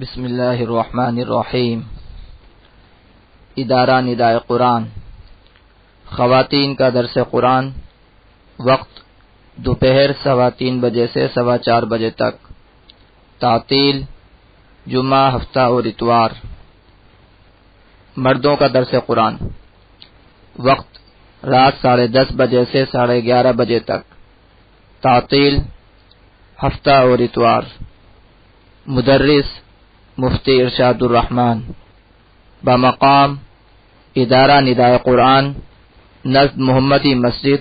بسم اللہ الرحمن الرحیم۔ ادارہ ندائے قرآن، خواتین کا درس قرآن، وقت دوپہر 3:15 بجے سے 4:15 بجے تک، تعطیل جمعہ، ہفتہ اور اتوار۔ مردوں کا درس قرآن، وقت رات 10:30 بجے سے 11:30 بجے تک، تعطیل ہفتہ اور اتوار۔ مدرس مفتی ارشاد الرحمن، بمقام ادارہ ندائے قرآن، نزد محمدی مسجد،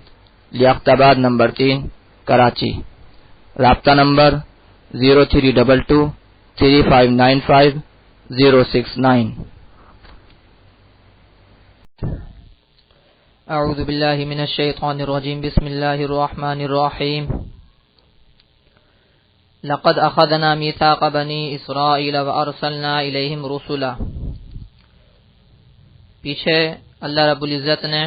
لیاقت آباد نمبر 3، کراچی۔ رابطہ نمبر 03223595-069۔ اعوذ باللہ من الشیطان الرجیم، بسم اللہ الرحمن الرحیم۔ لقد اخذنا میثاق بنی اسرائیل وارسلنا الیہم رسلا۔ پیچھے اللہ رب العزت نے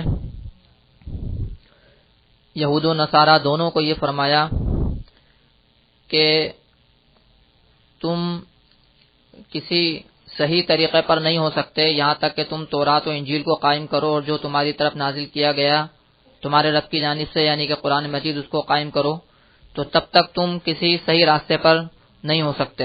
یہود و نصارہ دونوں کو یہ فرمایا کہ تم کسی صحیح طریقے پر نہیں ہو سکتے یہاں تک کہ تم تورات و انجیل کو قائم کرو، اور جو تمہاری طرف نازل کیا گیا تمہارے رب کی جانب سے یعنی کہ قرآن مجید اس کو قائم کرو، تو تب تک تم کسی صحیح راستے پر نہیں ہو سکتے۔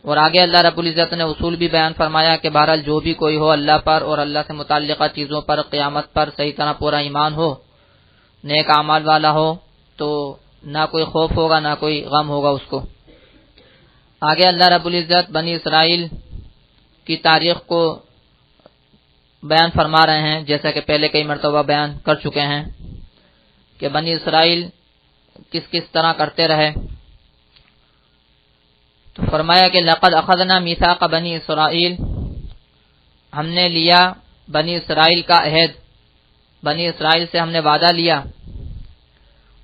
اور آگے اللہ رب العزت نے اصول بھی بیان فرمایا کہ بہرحال جو بھی کوئی ہو اللہ پر اور اللہ سے متعلقہ چیزوں پر، قیامت پر صحیح طرح پورا ایمان ہو، نیک اعمال والا ہو، تو نہ کوئی خوف ہوگا نہ کوئی غم ہوگا اس کو۔ آگے اللہ رب العزت بنی اسرائیل کی تاریخ کو بیان فرما رہے ہیں، جیسا کہ پہلے کئی مرتبہ بیان کر چکے ہیں کہ بنی اسرائیل کس کس طرح کرتے رہے۔ تو فرمایا کہ لقد اخذنا میثاق بنی اسرائیل، ہم نے لیا بنی اسرائیل کا عہد، بنی اسرائیل سے ہم نے وعدہ لیا۔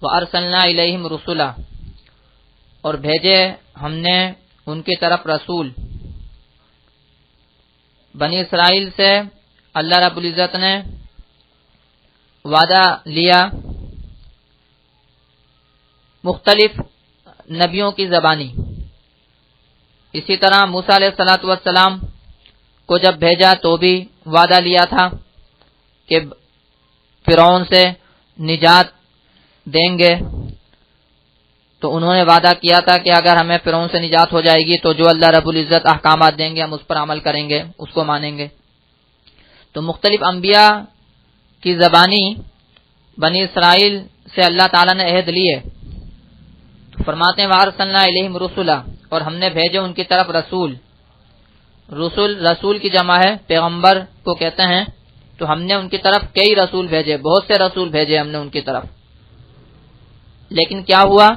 وارسلنا الیہم رسلا، اور بھیجے ہم نے ان کی طرف رسول۔ بنی اسرائیل سے اللہ رب العزت نے وعدہ لیا مختلف نبیوں کی زبانی۔ اسی طرح موسیٰ علیہ السلام کو جب بھیجا تو بھی وعدہ لیا تھا کہ فرعون سے نجات دیں گے، تو انہوں نے وعدہ کیا تھا کہ اگر ہمیں فرعون سے نجات ہو جائے گی تو جو اللہ رب العزت احکامات دیں گے ہم اس پر عمل کریں گے، اس کو مانیں گے۔ تو مختلف انبیاء کی زبانی بنی اسرائیل سے اللہ تعالیٰ نے عہد لیے۔ تو فرماتے ہیں وارسلنا الیہم رسلا، اور ہم نے بھیجے ان کی طرف رسول۔ رسول کی جمع ہے، پیغمبر کو کہتے ہیں۔ تو ہم نے ان کی طرف کئی رسول بھیجے، بہت سے رسول بھیجے ہم نے ان کی طرف۔ لیکن کیا ہوا؟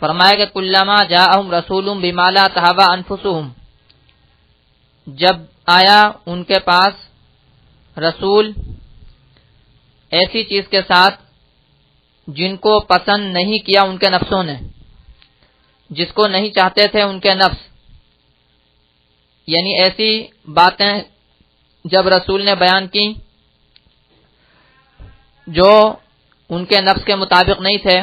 فرمایا کہ کلما جاءہم رسول بما لا تہوی انفسہم، جب آیا ان کے پاس رسول ایسی چیز کے ساتھ جن کو پسند نہیں کیا ان کے نفسوں نے، جس کو نہیں چاہتے تھے ان کے نفس، یعنی ایسی باتیں جب رسول نے بیان کی جو ان کے نفس کے مطابق نہیں تھے،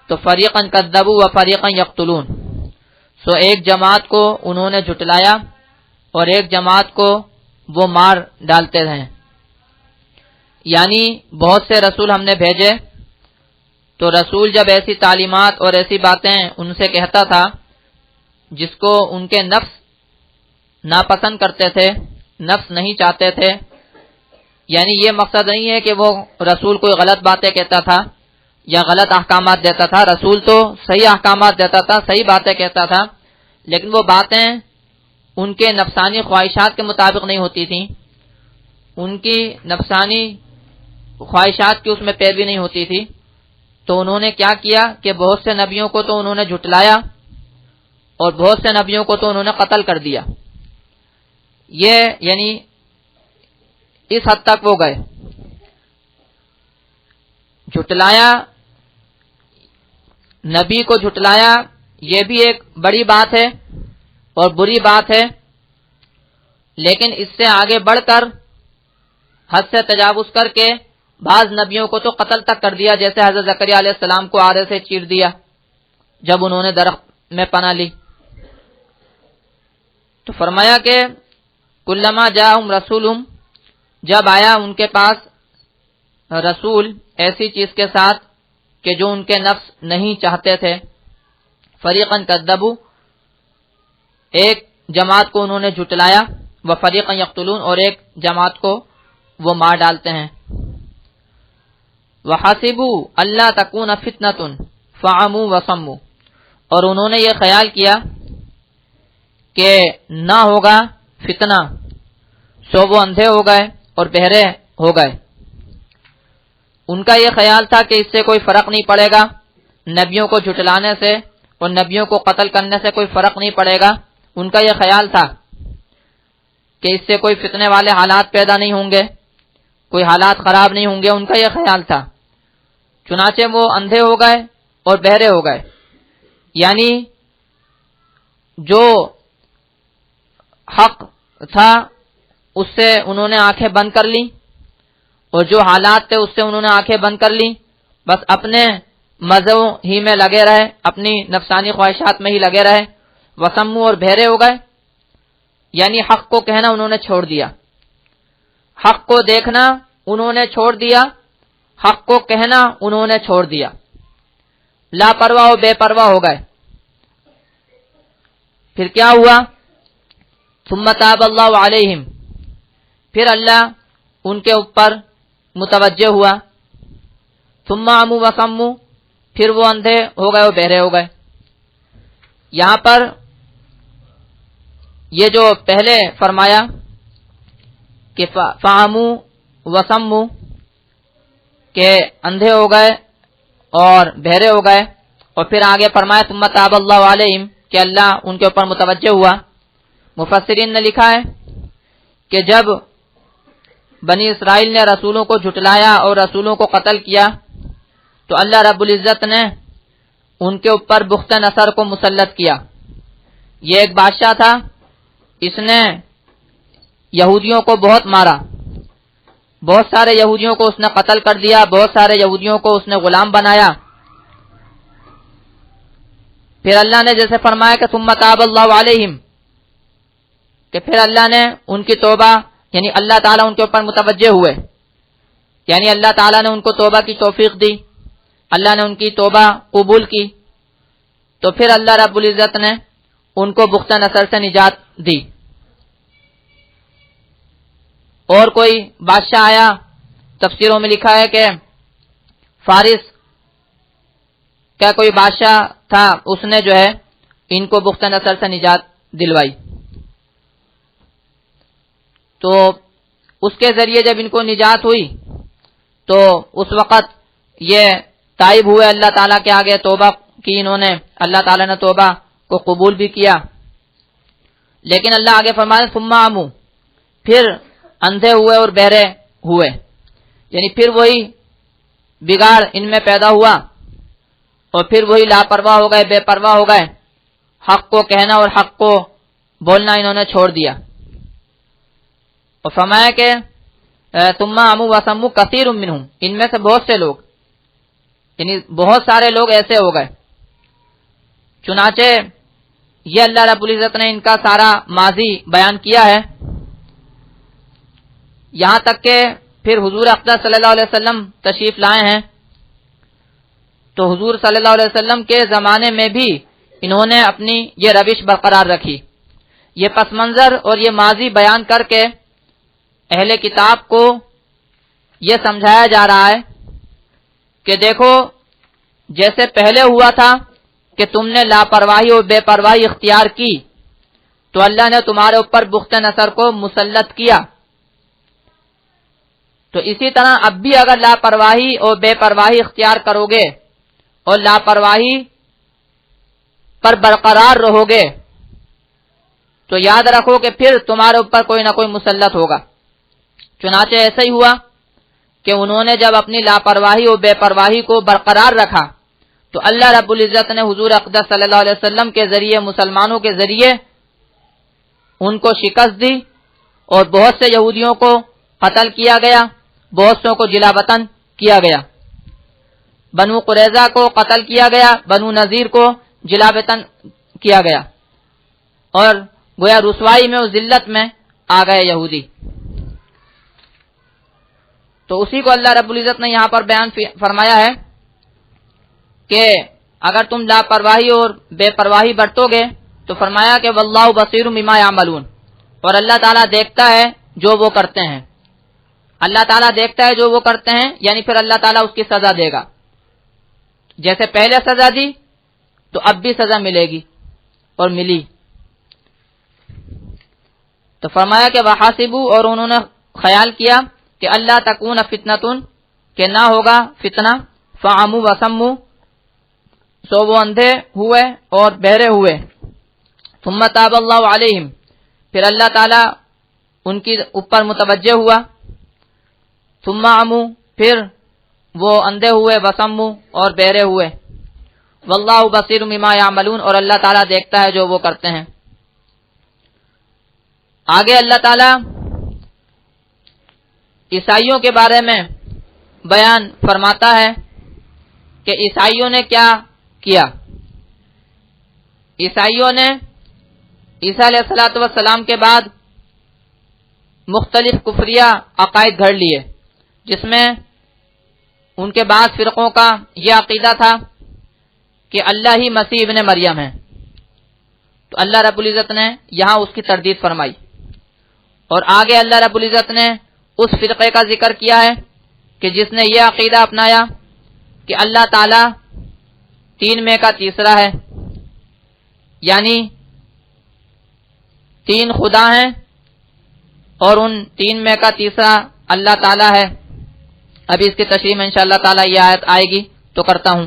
تو فریقاً کذبوا و فریقاً یقتلون، سو ایک جماعت کو انہوں نے جھٹلایا اور ایک جماعت کو وہ مار ڈالتے ہیں۔ یعنی بہت سے رسول ہم نے بھیجے، تو رسول جب ایسی تعلیمات اور ایسی باتیں ان سے کہتا تھا جس کو ان کے نفس ناپسند کرتے تھے، نفس نہیں چاہتے تھے، یعنی یہ مقصد نہیں ہے کہ وہ رسول کوئی غلط باتیں کہتا تھا یا غلط احکامات دیتا تھا، رسول تو صحیح احکامات دیتا تھا، صحیح باتیں کہتا تھا، لیکن وہ باتیں ان کے نفسانی خواہشات کے مطابق نہیں ہوتی تھیں، ان کی نفسانی خواہشات کی اس میں پیروی نہیں ہوتی تھی۔ تو انہوں نے کیا کیا کہ بہت سے نبیوں کو تو انہوں نے جھٹلایا اور بہت سے نبیوں کو تو انہوں نے قتل کر دیا۔ یہ یعنی اس حد تک وہ گئے، جھٹلایا، نبی کو جھٹلایا، یہ بھی ایک بڑی بات ہے اور بری بات ہے، لیکن اس سے آگے بڑھ کر حد سے تجاوز کر کے بعض نبیوں کو تو قتل تک کر دیا، جیسے حضرت زکریا علیہ السلام کو آرے سے چیر دیا جب انہوں نے درخت میں پناہ لی۔ تو فرمایا کہ کلما جاءہم رسولہم، جب آیا ان کے پاس رسول ایسی چیز کے ساتھ کہ جو ان کے نفس نہیں چاہتے تھے، فریقاً کذبوا، ایک جماعت کو انہوں نے جھٹلایا، وفریقاً یقتلون، اور ایک جماعت کو وہ مار ڈالتے ہیں۔ وحسبوا اللہ تکون فتنۃ فعموا وصموا، اور انہوں نے یہ خیال کیا کہ نہ ہوگا فتنہ، سو وہ اندھے ہو گئے اور بہرے ہو گئے۔ ان کا یہ خیال تھا کہ اس سے کوئی فرق نہیں پڑے گا، نبیوں کو جھٹلانے سے اور نبیوں کو قتل کرنے سے کوئی فرق نہیں پڑے گا۔ ان کا یہ خیال تھا کہ اس سے کوئی فتنے والے حالات پیدا نہیں ہوں گے، کوئی حالات خراب نہیں ہوں گے، ان کا یہ خیال تھا۔ چنانچہ وہ اندھے ہو گئے اور بہرے ہو گئے، یعنی جو حق تھا اس سے انہوں نے آنکھیں بند کر لی، اور جو حالات تھے اس سے انہوں نے آنکھیں بند کر لی، بس اپنے مزوں ہی میں لگے رہے، اپنی نفسانی خواہشات میں ہی لگے رہے، وسمو، اور بہرے ہو گئے، یعنی حق کو کہنا انہوں نے چھوڑ دیا، حق کو دیکھنا انہوں نے چھوڑ دیا، حق کو کہنا انہوں نے چھوڑ دیا، لاپرواہ و بے پرواہ ہو گئے۔ پھر کیا ہوا؟ ثم تاب اللہ علیہم، پھر اللہ ان کے اوپر متوجہ ہوا، ثم عموا وصموا، پھر وہ اندھے ہو گئے اور بہرے ہو گئے۔ یہاں پر یہ جو پہلے فرمایا کہ فعموا وصموا، کہ اندھے ہو گئے اور بہرے ہو گئے، اور پھر آگے فرمایا ثم تاب اللہ علیہم، کہ اللہ ان کے اوپر متوجہ ہوا۔ مفسرین نے لکھا ہے کہ جب بنی اسرائیل نے رسولوں کو جھٹلایا اور رسولوں کو قتل کیا تو اللہ رب العزت نے ان کے اوپر بخت نصر کو مسلط کیا۔ یہ ایک بادشاہ تھا، اس نے یہودیوں کو بہت مارا، بہت سارے یہودیوں کو اس نے قتل کر دیا، بہت سارے یہودیوں کو اس نے غلام بنایا۔ پھر اللہ نے جیسے فرمایا کہ ثم تاب اللہ علیہم، کہ پھر اللہ نے ان کی توبہ، یعنی اللہ تعالیٰ ان کے اوپر متوجہ ہوئے، یعنی اللہ تعالیٰ نے ان کو توبہ کی توفیق دی، اللہ نے ان کی توبہ قبول کی، تو پھر اللہ رب العزت نے ان کو بخت نصر سے نجات دی۔ اور کوئی بادشاہ آیا، تفسیروں میں لکھا ہے کہ فارس کا کوئی بادشاہ تھا، اس نے جو ہے ان کو بخت نصر سے نجات دلوائی، تو اس کے ذریعے جب ان کو نجات ہوئی تو اس وقت یہ تائب ہوئے اللہ تعالیٰ کے آگے، توبہ کی انہوں نے، اللہ تعالیٰ نے توبہ کو قبول بھی کیا۔ لیکن اللہ آگے فرمایا ثم عموا، پھر اندھے ہوئے اور بہرے ہوئے، یعنی پھر وہی بگاڑ ان میں پیدا ہوا اور پھر وہی لاپرواہ ہو گئے، بے پرواہ ہو گئے، حق کو کہنا اور حق کو بولنا انہوں نے چھوڑ دیا۔ اور فرمایا کہ ثم عموا وصموا کثیر منہم، ان میں سے بہت سے لوگ، یعنی بہت سارے لوگ ایسے ہو گئے۔ چنانچہ یہ اللہ رب العزت نے ان کا سارا ماضی بیان کیا ہے، یہاں تک کہ پھر حضور اقدس صلی اللہ علیہ وسلم تشریف لائے ہیں، تو حضور صلی اللہ علیہ وسلم کے زمانے میں بھی انہوں نے اپنی یہ روش برقرار رکھی۔ یہ پس منظر اور یہ ماضی بیان کر کے اہل کتاب کو یہ سمجھایا جا رہا ہے کہ دیکھو، جیسے پہلے ہوا تھا کہ تم نے لاپرواہی اور بے پرواہی اختیار کی تو اللہ نے تمہارے اوپر بخت نصر کو مسلط کیا، تو اسی طرح اب بھی اگر لاپرواہی اور بے پرواہی اختیار کرو گے اور لاپرواہی پر برقرار رہو گے تو یاد رکھو کہ پھر تمہارے اوپر کوئی نہ کوئی مسلط ہوگا۔ چنانچہ ایسا ہی ہوا کہ انہوں نے جب اپنی لاپرواہی اور بے پرواہی کو برقرار رکھا تو اللہ رب العزت نے حضور اقدس صلی اللہ علیہ وسلم کے ذریعے، مسلمانوں کے ذریعے ان کو شکست دی، اور بہت سے یہودیوں کو قتل کیا گیا، بہت سوں کو جلا وطن کیا گیا۔ بنو قریظہ کو قتل کیا گیا، بنو نذیر کو جلا وطن کیا گیا، اور گویا رسوائی میں اور ذلت میں آ گئے یہودی۔ تو اسی کو اللہ رب العزت نے یہاں پر بیان فرمایا ہے کہ اگر تم لاپرواہی اور بے پرواہی برتو گے تو فرمایا کہ واللہ بصیر بما یعملون، اور اللہ تعالیٰ دیکھتا ہے جو وہ کرتے ہیں۔ اللہ تعالیٰ دیکھتا ہے جو وہ کرتے ہیں، یعنی پھر اللہ تعالیٰ اس کی سزا دے گا۔ جیسے پہلے سزا دی تو اب بھی سزا ملے گی، اور ملی۔ تو فرمایا کہ وحاسبوا، اور انہوں نے خیال کیا کہ اللہ تکون فتنۃ، کہ نہ ہوگا فتنہ، فعموا وصموا، سو وہ اندھے ہوئے اور بہرے ہوئے، ثم تاب اللہ علیہم، پھر اللہ تعالیٰ ان کی اوپر متوجہ ہوا، ثم عموا، پھر وہ اندھے ہوئے، وصموا اور بہرے ہوئے، واللہ بصیر بما یعملون، اور اللہ تعالیٰ دیکھتا ہے جو وہ کرتے ہیں۔ آگے اللہ تعالیٰ عیسائیوں کے بارے میں بیان فرماتا ہے کہ عیسائیوں نے کیا کیا۔ عیسائیوں نے عیسیٰ علیہ السلام کے بعد مختلف کفریہ عقائد گھڑ لیے، جس میں ان کے بعض فرقوں کا یہ عقیدہ تھا کہ اللہ ہی مسیح ابن مریم ہے۔ تو اللہ رب العزت نے یہاں اس کی تردید فرمائی، اور آگے اللہ رب العزت نے اس فرقے کا ذکر کیا ہے کہ جس نے یہ عقیدہ اپنایا کہ اللہ تعالیٰ تین میں کا تیسرا ہے، یعنی تین خدا ہیں اور ان تین میں کا تیسرا اللہ تعالیٰ ہے۔ ابھی اس کی تشریح میں انشاءاللہ تعالیٰ یہ آیت آئے گی تو کرتا ہوں۔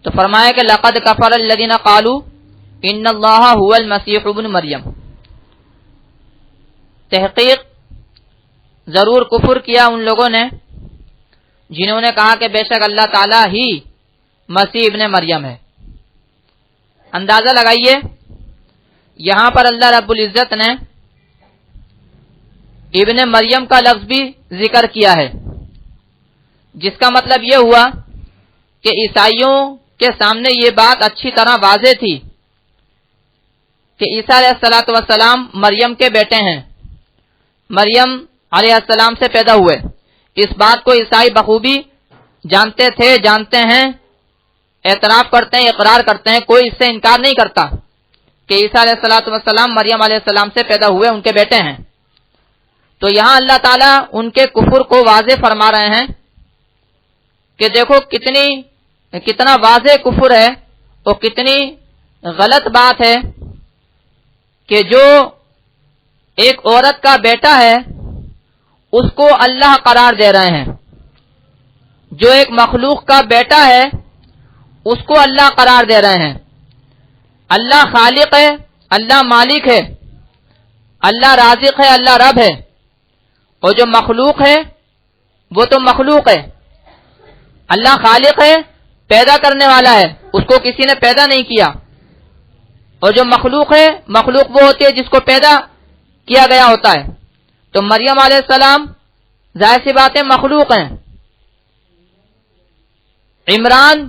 تو فرمایا کہ لقد کفر الذین قالوا ان اللہ هو المسیح ابن مریم، تحقیق ضرور کفر کیا ان لوگوں نے جنہوں نے کہا کہ بے شک اللہ تعالیٰ ہی مسیح ابن مریم ہے۔ اندازہ لگائیے، یہاں پر اللہ رب العزت نے ابن مریم کا لفظ بھی ذکر کیا ہے، جس کا مطلب یہ ہوا کہ عیسائیوں کے سامنے یہ بات اچھی طرح واضح تھی کہ عیسیٰ علیہ السلام مریم کے بیٹے ہیں، مریم علیہ السلام سے پیدا ہوئے۔ اس بات کو عیسائی بخوبی جانتے تھے، جانتے ہیں، اعتراف کرتے ہیں، اقرار کرتے ہیں، کوئی اس سے انکار نہیں کرتا کہ عیسیٰ علیہ السلام مریم علیہ السلام سے پیدا ہوئے، ان کے بیٹے ہیں۔ تو یہاں اللہ تعالیٰ ان کے کفر کو واضح فرما رہے ہیں کہ دیکھو کتنا واضح کفر ہے اور کتنی غلط بات ہے کہ جو ایک عورت کا بیٹا ہے اس کو اللہ قرار دے رہے ہیں، جو ایک مخلوق کا بیٹا ہے اس کو اللہ قرار دے رہے ہیں۔ اللہ خالق ہے، اللہ مالک ہے، اللہ رازق ہے، اللہ رب ہے، اور جو مخلوق ہے وہ تو مخلوق ہے۔ اللہ خالق ہے، پیدا کرنے والا ہے، اس کو کسی نے پیدا نہیں کیا، اور جو مخلوق ہے، مخلوق وہ ہوتی ہے جس کو پیدا کیا گیا ہوتا ہے۔ تو مریم علیہ السلام ظاہر سی بات ہے مخلوق ہیں، عمران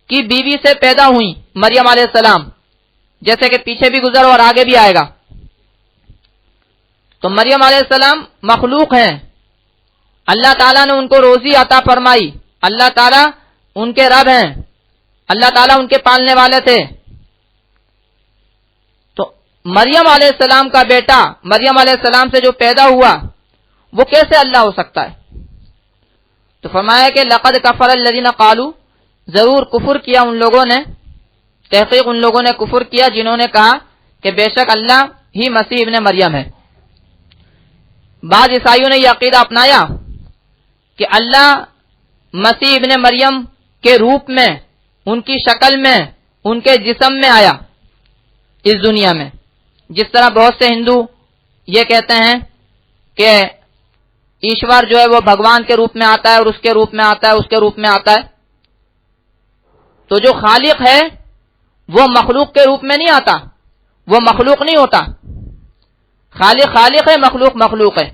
کی بیوی سے پیدا ہوئی مریم علیہ السلام، جیسے کہ پیچھے بھی گزرا اور آگے بھی آئے گا۔ تو مریم علیہ السلام مخلوق ہیں، اللہ تعالیٰ نے ان کو روزی عطا فرمائی، اللہ تعالیٰ ان کے رب ہیں، اللہ تعالیٰ ان کے پالنے والے تھے۔ تو مریم علیہ السلام کا بیٹا مریم علیہ السلام سے جو پیدا ہوا وہ کیسے اللہ ہو سکتا ہے؟ تو فرمایا کہ لقد کفر الذین قالوا، ضرور کفر کیا ان لوگوں نے، تحقیق ان لوگوں نے کفر کیا جنہوں نے کہا کہ بے شک اللہ ہی مسیح ابن مریم ہے۔ بعض عیسائیوں نے یہ عقیدہ اپنایا کہ اللہ مسیح ابن مریم کے روپ میں، ان کی شکل میں، ان کے جسم میں آیا اس دنیا میں، جس طرح بہت سے ہندو یہ کہتے ہیں کہ ایشور جو ہے وہ بھگوان کے روپ میں آتا ہے اور اس کے روپ میں آتا ہے، اس کے روپ میں آتا ہے۔ تو جو خالق ہے وہ مخلوق کے روپ میں نہیں آتا، وہ مخلوق نہیں ہوتا۔ خالق خالق ہے، مخلوق مخلوق ہے۔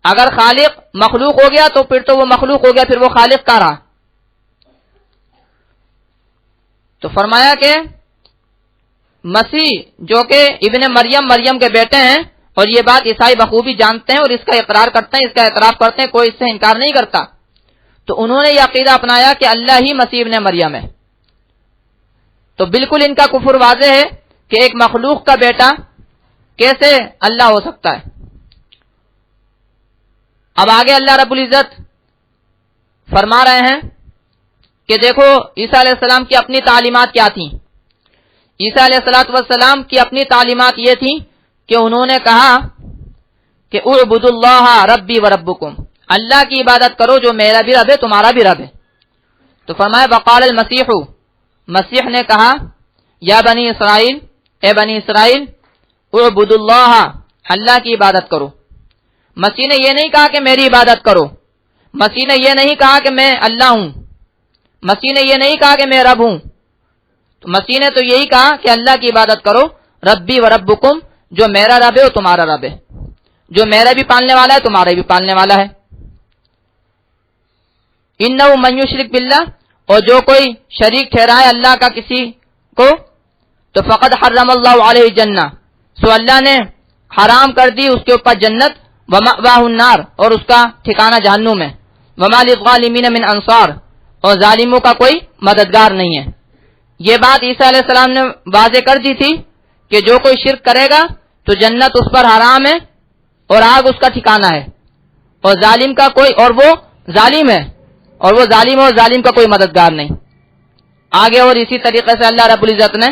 اگر خالق مخلوق ہو گیا تو پھر تو وہ مخلوق ہو گیا، پھر وہ خالق کا رہا۔ تو فرمایا کہ مسیح جو کہ ابن مریم کے بیٹے ہیں، اور یہ بات عیسائی بخوبی جانتے ہیں اور اس کا اقرار کرتے ہیں، اس کا اعتراف کرتے ہیں، کوئی اس سے انکار نہیں کرتا، تو انہوں نے یہ عقیدہ اپنایا کہ اللہ ہی مسیح ابن مریم ہے، تو بالکل ان کا کفر واضح ہے کہ ایک مخلوق کا بیٹا کیسے اللہ ہو سکتا ہے۔ اب آگے اللہ رب العزت فرما رہے ہیں کہ دیکھو عیسیٰ علیہ السلام کی اپنی تعلیمات کیا تھیں۔ عیسیٰ علیہ السلام کی اپنی تعلیمات یہ تھیں کہ انہوں نے کہا کہ اعبدوا اللہ ربی و ربکم، اللہ کی عبادت کرو جو میرا بھی رب ہے تمہارا بھی رب ہے۔ تو فرمایا وقال المسیح، مسیح نے کہا یا بنی اسرائیل، اے بنی اسرائیل، اعبدوا اللہ، اللہ کی عبادت کرو۔ مسیح نے یہ نہیں کہا کہ میری عبادت کرو، مسیح نے یہ نہیں کہا کہ میں اللہ ہوں، مسیح نے یہ نہیں کہا کہ میں رب ہوں، تو مسیح نے تو یہی کہا کہ اللہ کی عبادت کرو، ربی و ربکم، جو میرا رب ہے وہ تمہارا رب ہے، جو میرا بھی پالنے والا ہے تمہارا بھی پالنے والا ہے۔ انہ من یشرک باللہ، اور جو کوئی شریک ٹھہرائے اللہ کا کسی کو، تو فقد حرم اللہ علیہ جنہ، سو اللہ نے حرام کر دی اس کے اوپر جنت، ومأواہ النار، اور اس کا ٹھکانہ جہنم ہے، وما للظالمین من انصار، اور ظالموں کا کوئی مددگار نہیں ہے۔ یہ بات عیسیٰ علیہ السلام نے واضح کر دی تھی کہ جو کوئی شرک کرے گا تو جنت اس پر حرام ہے اور آگ اس کا ٹھکانہ ہے، اور ظالم کا کوئی، اور وہ ظالم ہے، اور وہ ظالم اور ظالم کا کوئی مددگار نہیں۔ آگے اور اسی طریقے سے اللہ رب العزت نے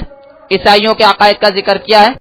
عیسائیوں کے عقائد کا ذکر کیا ہے۔